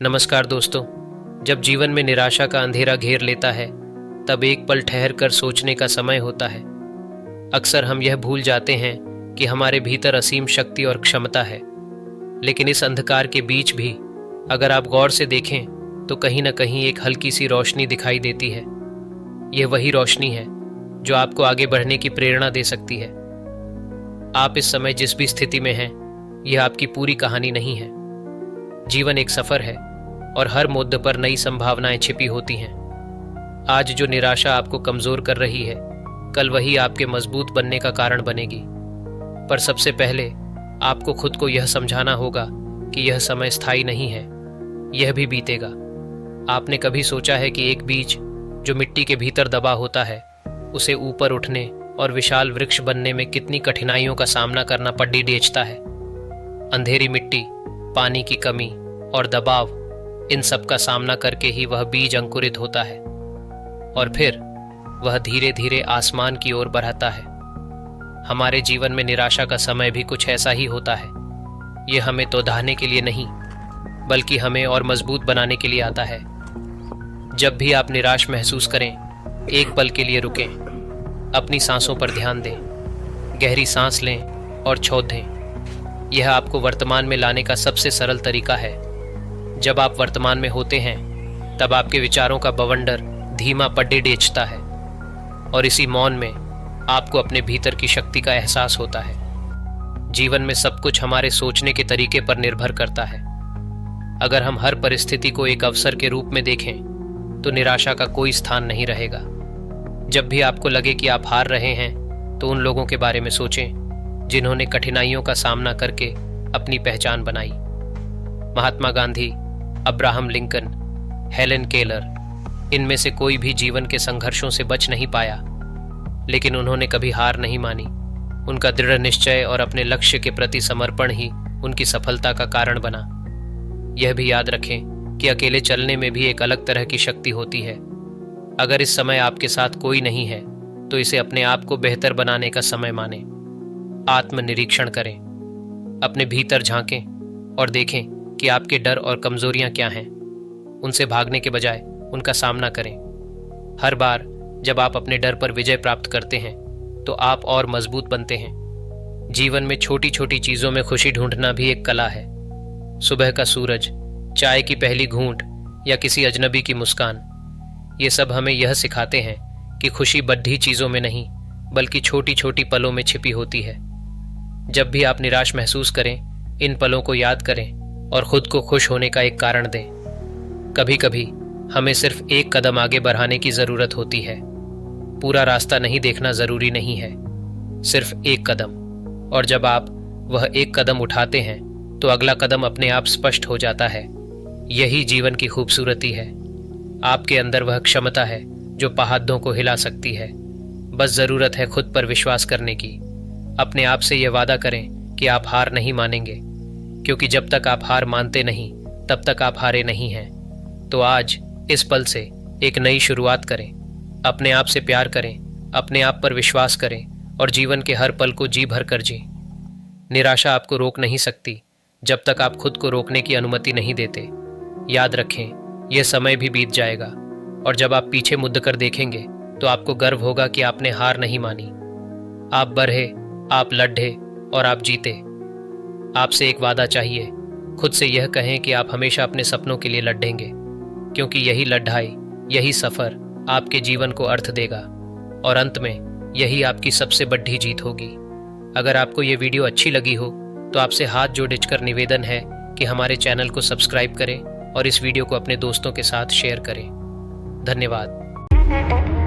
नमस्कार दोस्तों। जब जीवन में निराशा का अंधेरा घेर लेता है तब एक पल ठहर कर सोचने का समय होता है। अक्सर हम यह भूल जाते हैं कि हमारे भीतर असीम शक्ति और क्षमता है, लेकिन इस अंधकार के बीच भी अगर आप गौर से देखें तो कहीं न कहीं एक हल्की सी रोशनी दिखाई देती है। यह वही रोशनी है जो आपको आगे बढ़ने की प्रेरणा दे सकती है। आप इस समय जिस भी स्थिति में हैं, यह आपकी पूरी कहानी नहीं है। जीवन एक सफर है और हर मोड़ पर नई संभावनाएं छिपी होती हैं। आज जो निराशा आपको कमजोर कर रही है, कल वही आपके मजबूत बनने का कारण बनेगी। पर सबसे पहले आपको खुद को यह समझाना होगा कि यह समय स्थायी नहीं है, यह भी बीतेगा। आपने कभी सोचा है कि एक बीज जो मिट्टी के भीतर दबा होता है, उसे ऊपर उठने और विशाल वृक्ष बनने में कितनी कठिनाइयों का सामना करना पड़ी डेचता है। अंधेरी मिट्टी, पानी की कमी और दबाव, इन सब का सामना करके ही वह बीज अंकुरित होता है और फिर वह धीरे धीरे आसमान की ओर बढ़ता है। हमारे जीवन में निराशा का समय भी कुछ ऐसा ही होता है। यह हमें तोड़ने के लिए नहीं, बल्कि हमें और मजबूत बनाने के लिए आता है। जब भी आप निराश महसूस करें, एक पल के लिए रुकें, अपनी सांसों पर ध्यान दें, गहरी सांस लें और छोड़ दें। यह आपको वर्तमान में लाने का सबसे सरल तरीका है। जब आप वर्तमान में होते हैं, तब आपके विचारों का बवंडर धीमा पड्डे डेचता है और इसी मौन में आपको अपने भीतर की शक्ति का एहसास होता है। जीवन में सब कुछ हमारे सोचने के तरीके पर निर्भर करता है। अगर हम हर परिस्थिति को एक अवसर के रूप में देखें, तो निराशा का कोई स्थान नहीं रहेगा। जब भी आपको लगे कि आप हार रहे हैं, तो उन लोगों के बारे में सोचें जिन्होंने कठिनाइयों का सामना करके अपनी पहचान बनाई। Mahatma Gandhi, Abraham Lincoln, Helen Keller, इनमें से कोई भी जीवन के संघर्षों से बच नहीं पाया, लेकिन उन्होंने कभी हार नहीं मानी। उनका दृढ़ निश्चय और अपने लक्ष्य के प्रति समर्पण ही उनकी सफलता का कारण बना। यह भी याद रखें कि अकेले चलने में भी एक अलग तरह की शक्ति होती है। अगर इस समय आपके साथ कोई नहीं है, तो इसे अपने आप को बेहतर बनाने का समय माने। आत्मनिरीक्षण करें, अपने भीतर झांकें और देखें कि आपके डर और कमजोरियां क्या हैं। उनसे भागने के बजाय उनका सामना करें। हर बार जब आप अपने डर पर विजय प्राप्त करते हैं, तो आप और मजबूत बनते हैं। जीवन में छोटी छोटी चीजों में खुशी ढूंढना भी एक कला है। सुबह का सूरज, चाय की पहली घूंट या किसी अजनबी की मुस्कान, ये सब हमें यह सिखाते हैं कि खुशी बड़ी चीजों में नहीं, बल्कि छोटी छोटी पलों में छिपी होती है। जब भी आप निराश महसूस करें, इन पलों को याद करें और खुद को खुश होने का एक कारण दें। कभी कभी हमें सिर्फ एक कदम आगे बढ़ाने की जरूरत होती है। पूरा रास्ता नहीं देखना जरूरी नहीं है, सिर्फ एक कदम। और जब आप वह एक कदम उठाते हैं, तो अगला कदम अपने आप स्पष्ट हो जाता है। यही जीवन की खूबसूरती है। आपके अंदर वह क्षमता है जो पहाड़ों को हिला सकती है। बस जरूरत है खुद पर विश्वास करने की। अपने आप से यह वादा करें कि आप हार नहीं मानेंगे, क्योंकि जब तक आप हार मानते नहीं, तब तक आप हारे नहीं हैं। तो आज इस पल से एक नई शुरुआत करें। अपने आप से प्यार करें, अपने आप पर विश्वास करें और जीवन के हर पल को जी भर कर जिएं। निराशा आपको रोक नहीं सकती जब तक आप खुद को रोकने की अनुमति नहीं देते। याद रखें, यह समय भी बीत जाएगा और जब आप पीछे मुड़ कर देखेंगे, तो आपको गर्व होगा कि आपने हार नहीं मानी। आप बढ़े, आप लड़े और आप जीते। आपसे एक वादा चाहिए, खुद से यह कहें कि आप हमेशा अपने सपनों के लिए लड़ेंगे, क्योंकि यही लड़ाई, यही सफर आपके जीवन को अर्थ देगा और अंत में यही आपकी सबसे बड़ी जीत होगी। अगर आपको ये वीडियो अच्छी लगी हो, तो आपसे हाथ जोड़कर निवेदन है कि हमारे चैनल को सब्सक्राइब करें और इस वीडियो को अपने दोस्तों के साथ शेयर करें। धन्यवाद।